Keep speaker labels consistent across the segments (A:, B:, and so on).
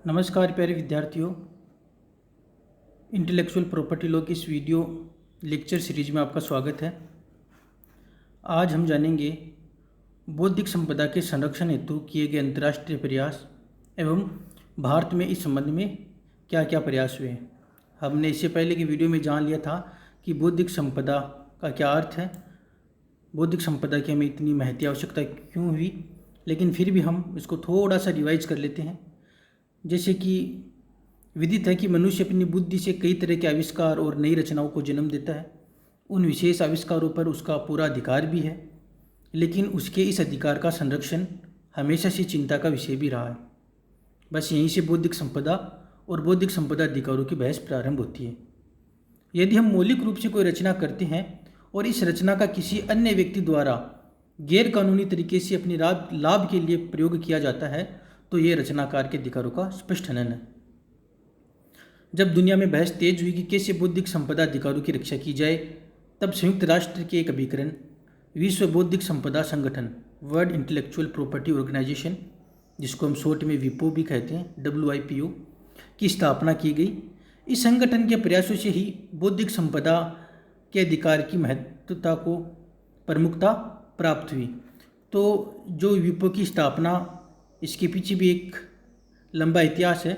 A: नमस्कार प्यारे विद्यार्थियों, इंटेलेक्चुअल प्रॉपर्टी लॉ की इस वीडियो लेक्चर सीरीज में आपका स्वागत है। आज हम जानेंगे बौद्धिक संपदा के संरक्षण हेतु किए गए अंतर्राष्ट्रीय प्रयास एवं भारत में इस संबंध में क्या क्या प्रयास हुए। हमने इससे पहले की वीडियो में जान लिया था कि बौद्धिक संपदा का क्या अर्थ है, बौद्धिक संपदा की हमें इतनी महती आवश्यकता क्यों हुई, लेकिन फिर भी हम इसको थोड़ा सा रिवाइज कर लेते हैं। जैसे कि विदित है कि मनुष्य अपनी बुद्धि से कई तरह के आविष्कार और नई रचनाओं को जन्म देता है। उन विशेष आविष्कारों पर उसका पूरा अधिकार भी है, लेकिन उसके इस अधिकार का संरक्षण हमेशा से चिंता का विषय भी रहा है। बस यहीं से बौद्धिक संपदा और बौद्धिक संपदा अधिकारों की बहस प्रारंभ होती है। यदि हम मौलिक रूप से कोई रचना करते हैं और इस रचना का किसी अन्य व्यक्ति द्वारा गैर कानूनी तरीके से अपने लाभ के लिए प्रयोग किया जाता है तो ये रचनाकार के अधिकारों का स्पष्ट हनन है। जब दुनिया में बहस तेज हुई कि कैसे बौद्धिक संपदा अधिकारों की रक्षा की जाए, तब संयुक्त राष्ट्र के एक अभिकरण विश्व बौद्धिक संपदा संगठन वर्ल्ड इंटेलेक्चुअल प्रॉपर्टी ऑर्गेनाइजेशन, जिसको हम शॉर्ट में विपो भी कहते हैं, WIPO की स्थापना की गई। इस संगठन के प्रयासों से ही बौद्धिक संपदा के अधिकार की महत्वता को प्रमुखता प्राप्त हुई। तो जो विपो की स्थापना, इसके पीछे भी एक लंबा इतिहास है,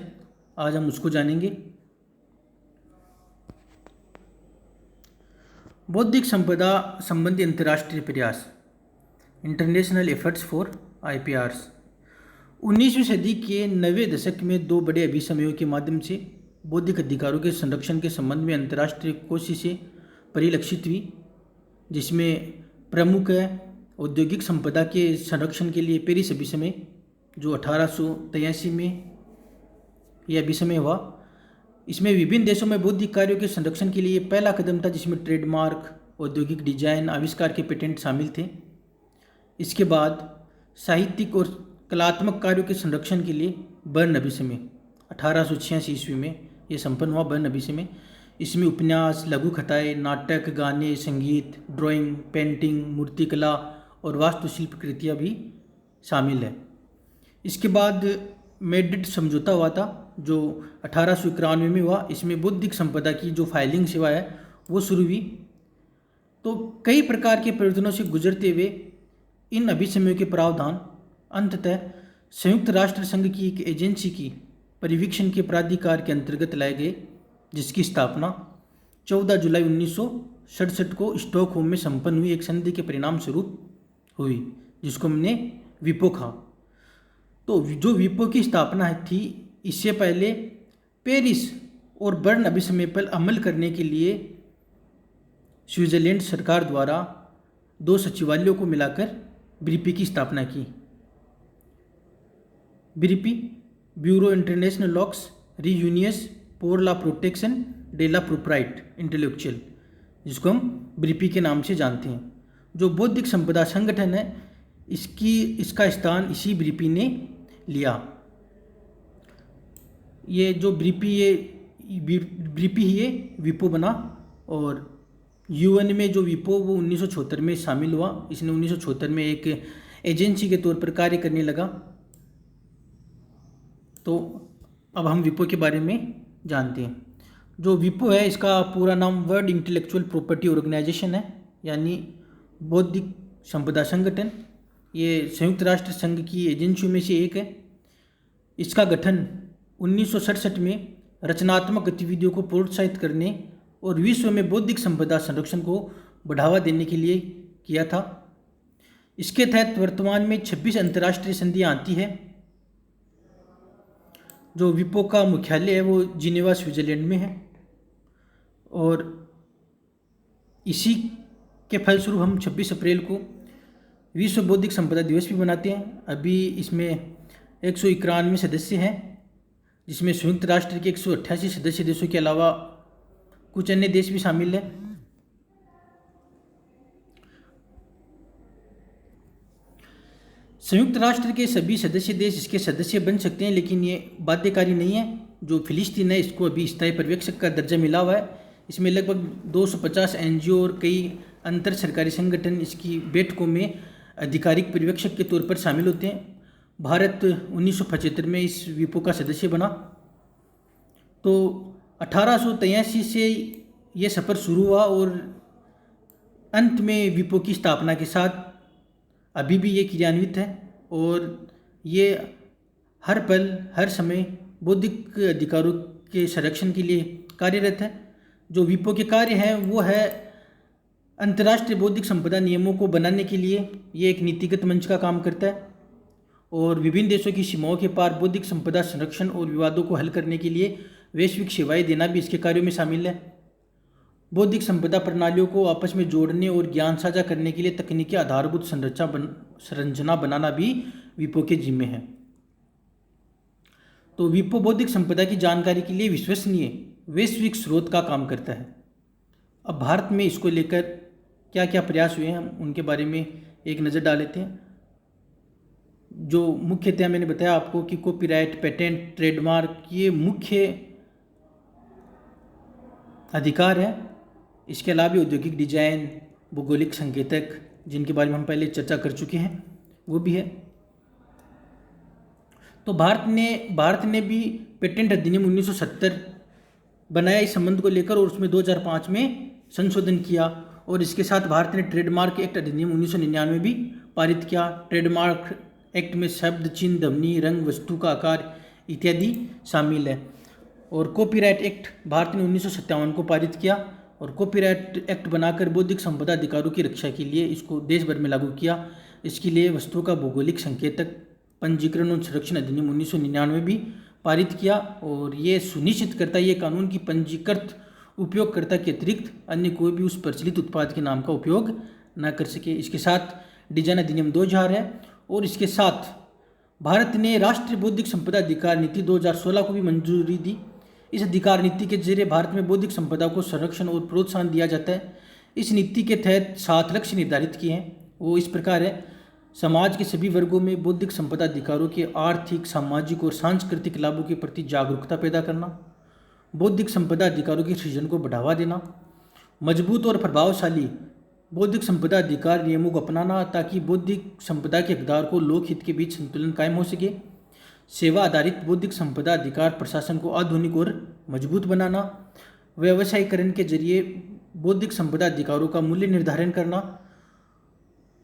A: आज हम उसको जानेंगे। बौद्धिक संपदा संबंधी अंतर्राष्ट्रीय प्रयास, इंटरनेशनल एफर्ट्स फॉर IPRs। 19वीं सदी के 90वें दशक में दो बड़े अभिसमयों के माध्यम से बौद्धिक अधिकारों के संरक्षण के संबंध में अंतर्राष्ट्रीय कोशिशें परिलक्षित हुई, जिसमें प्रमुख है औद्योगिक संपदा के संरक्षण के लिए पेरिस अभिसमय, जो 1883 में यह अभिसमय हुआ। इसमें विभिन्न देशों में बौद्धिक कार्यों के संरक्षण के लिए पहला कदम था, जिसमें ट्रेडमार्क, औद्योगिक डिजाइन, आविष्कार के पेटेंट शामिल थे। इसके बाद साहित्यिक और कलात्मक कार्यों के संरक्षण के लिए बर्न अभिसमय 1886 ईस्वी में यह संपन्न हुआ। बर्न अभिसमय, इसमें उपन्यास, लघु कथाएँ, नाटक, गाने, संगीत, ड्राइंग, पेंटिंग, मूर्तिकला और वास्तुशिल्प कृतियाँ भी शामिल है। इसके बाद मैड्रिड समझौता हुआ था, जो 1891 में हुआ। इसमें बौद्धिक संपदा की जो फाइलिंग सेवा है वो शुरू हुई। तो कई प्रकार के परिवर्तनों से गुजरते हुए इन अभिसमयों के प्रावधान अंततः संयुक्त राष्ट्र संघ की एक एजेंसी की परिवीक्षण के प्राधिकार के अंतर्गत लाए गए, जिसकी स्थापना 14 जुलाई 1967 को स्टॉकहोम में संपन्न हुई एक संधि के परिणाम स्वरूप हुई, जिसको हमने विपो कहा। तो जो विपो की स्थापना थी, इससे पहले पेरिस और बर्न अभिसमय पर अमल करने के लिए स्विट्जरलैंड सरकार द्वारा दो सचिवालयों को मिलाकर ब्रीपी की स्थापना की। ब्रीपी, ब्यूरो इंटरनेशनल लॉक्स रीयूनियस पोर ला प्रोटेक्शन डे ला प्रोप्राइट इंटेलेक्चुअल, जिसको हम ब्रीपी के नाम से जानते हैं। जो बौद्धिक संपदा संगठन है, इसका स्थान इसी ब्रीपी ने लिया। ये जो ब्रीपी ही ये विपो बना, और UN में जो विपो वो 1976 में शामिल हुआ। इसने 1976 में एक एजेंसी के तौर पर कार्य करने लगा। तो अब हम विपो के बारे में जानते हैं। जो विपो है, इसका पूरा नाम वर्ल्ड इंटेलेक्चुअल प्रॉपर्टी ऑर्गेनाइजेशन है, यानी बौद्धिक संपदा संगठन। ये संयुक्त राष्ट्र संघ की एजेंसियों में से एक है। इसका गठन 1967 में रचनात्मक गतिविधियों को प्रोत्साहित करने और विश्व में बौद्धिक संपदा संरक्षण को बढ़ावा देने के लिए किया था। इसके तहत वर्तमान में 26 अंतर्राष्ट्रीय संधियां आती है। जो विपो का मुख्यालय है वो जिनेवा स्विट्जरलैंड में है, और इसी के फलस्वरूप हम 26 अप्रैल को विश्व बौद्धिक संपदा दिवस भी मनाते हैं। अभी इसमें 191 सदस्य हैं, जिसमें संयुक्त राष्ट्र के 188 सदस्य देशों के अलावा कुछ अन्य देश भी शामिल हैं। संयुक्त राष्ट्र के सभी सदस्य देश इसके सदस्य बन सकते हैं, लेकिन ये बाध्यकारी नहीं है। जो फिलिस्तीन है, इसको अभी स्थायी पर्यवेक्षक का दर्जा मिला हुआ है। इसमें लगभग 250 NGO और कई अंतर सरकारी संगठन इसकी बैठकों में आधिकारिक पर्यवेक्षक के तौर पर शामिल होते हैं। भारत 1975 में इस विपो का सदस्य बना। तो 1883 से ये सफ़र शुरू हुआ और अंत में विपो की स्थापना के साथ अभी भी ये क्रियान्वित है और ये हर पल हर समय बौद्धिक अधिकारों के संरक्षण के लिए कार्यरत है। जो विपो के कार्य हैं वो है अंतर्राष्ट्रीय बौद्धिक संपदा नियमों को बनाने के लिए ये एक नीतिगत मंच का काम करता है और विभिन्न देशों की सीमाओं के पार बौद्धिक संपदा संरक्षण और विवादों को हल करने के लिए वैश्विक सेवाएं देना भी इसके कार्यों में शामिल है। बौद्धिक संपदा प्रणालियों को आपस में जोड़ने और ज्ञान साझा करने के लिए तकनीकी आधारभूत संरचना बनाना भी विपो के जिम्मे है। तो विपो बौद्धिक संपदा की जानकारी के लिए विश्वसनीय वैश्विक स्रोत का काम करता है। अब भारत में इसको लेकर क्या क्या प्रयास हुए हैं हम उनके बारे में एक नज़र डाल लेते हैं। जो मुख्यतः मैंने बताया आपको कि कॉपीराइट, पेटेंट, ट्रेडमार्क ये मुख्य अधिकार है। इसके अलावा औद्योगिक डिजाइन, भौगोलिक संकेतक जिनके बारे में हम पहले चर्चा कर चुके हैं वो भी है। तो भारत ने भी पेटेंट अधिनियम 1970 बनाया इस संबंध को लेकर और उसमें 2005 में संशोधन किया और इसके साथ भारत ने ट्रेडमार्क एक्ट अधिनियम 1999 भी पारित किया। ट्रेडमार्क एक्ट में शब्द, चिन्ह, ध्वनि, रंग, वस्तु का आकार इत्यादि शामिल है। और कॉपीराइट एक्ट भारत ने 1957 को पारित किया और कॉपीराइट एक्ट बनाकर बौद्धिक संपदा अधिकारों की रक्षा के लिए इसको देश भर में लागू किया। इसके लिए वस्तुओं का भौगोलिक संकेतक पंजीकरण और संरक्षण अधिनियम 1999 भी पारित किया और ये सुनिश्चित करता है ये कानून की पंजीकृत उपयोगकर्ता के अतिरिक्त अन्य कोई भी उस प्रचलित उत्पाद के नाम का उपयोग न कर सके। इसके साथ डिजाइन अधिनियम 2000 है और इसके साथ भारत ने राष्ट्रीय बौद्धिक संपदा अधिकार नीति 2016 को भी मंजूरी दी। इस अधिकार नीति के जरिए भारत में बौद्धिक संपदा को संरक्षण और प्रोत्साहन दिया जाता है। इस नीति के तहत 7 लक्ष्य निर्धारित किए हैं। वो इस प्रकार है: समाज के सभी वर्गों में बौद्धिक संपदा अधिकारों के आर्थिक, सामाजिक और सांस्कृतिक लाभों के प्रति जागरूकता पैदा करना, बौद्धिक संपदा अधिकारों के सृजन को बढ़ावा देना, मजबूत और प्रभावशाली बौद्धिक संपदा अधिकार नियमों को अपनाना ताकि बौद्धिक संपदा के हकदार को लोकहित के बीच संतुलन कायम हो सके, सेवा आधारित बौद्धिक संपदा अधिकार प्रशासन को आधुनिक और मजबूत बनाना, व्यवसायीकरण के जरिए बौद्धिक संपदा अधिकारों का मूल्य निर्धारण करना,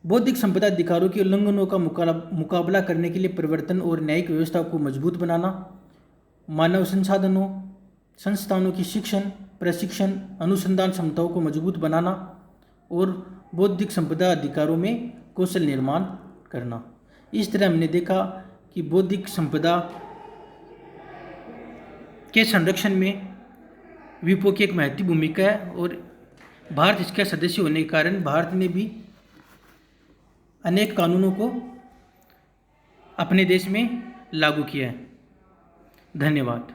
A: बौद्धिक संपदा अधिकारों के उल्लंघनों का मुकाबला करने के लिए प्रवर्तन और न्यायिक व्यवस्था को मजबूत बनाना, मानव संसाधनों संस्थानों की शिक्षण, प्रशिक्षण, अनुसंधान क्षमताओं को मजबूत बनाना और बौद्धिक संपदा अधिकारों में कौशल निर्माण करना। इस तरह हमने देखा कि बौद्धिक संपदा के संरक्षण में विपो की एक महत्वपूर्ण भूमिका है और भारत इसका सदस्य होने के कारण भारत ने भी अनेक कानूनों को अपने देश में लागू किया है। धन्यवाद।